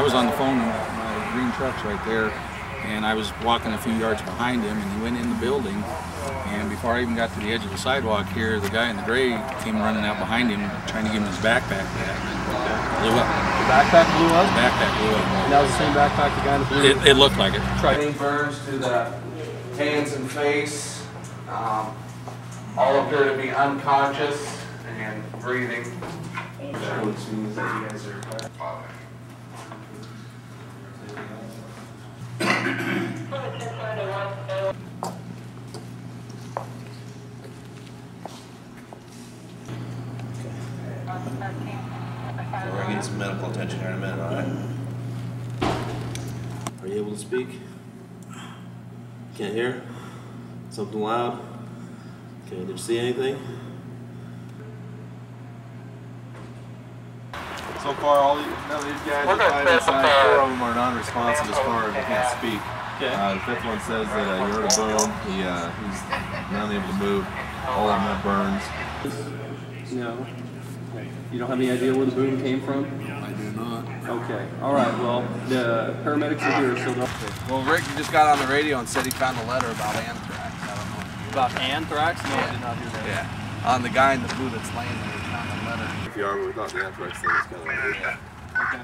I was on the phone, my green truck's right there, and I was walking a few yards behind him, and he went in the building, and before I even got to the edge of the sidewalk here, the guy in the gray came running out behind him, trying to give him his backpack back. Blew up. The backpack blew up? The backpack blew up. And that was the same backpack the guy in the blue? It looked like it. Any burns to the hands and face. All appear to be unconscious and breathing. Which means that you guys are We're going to get some medical attention here in a minute, all right? Are you able to speak? Can't hear? Something loud? Okay, did you see anything? So far, all these guys are fine inside. 4 of them are non-responsive as far as they can't speak. Okay. The 5th one says that he heard a boom. He's not able to move. All of them have burns. No. You don't have any idea where the boom came from? I do not. Okay. All right. Well, the paramedics are here, so they'll... Well, Rick just got on the radio and said he found a letter about anthrax. I don't know. About anthrax? No, Yeah. I did not hear that. Yeah. On the guy in the blue that's laying there, he found a letter. If you are, we thought the anthrax thing was kind of weird. Okay.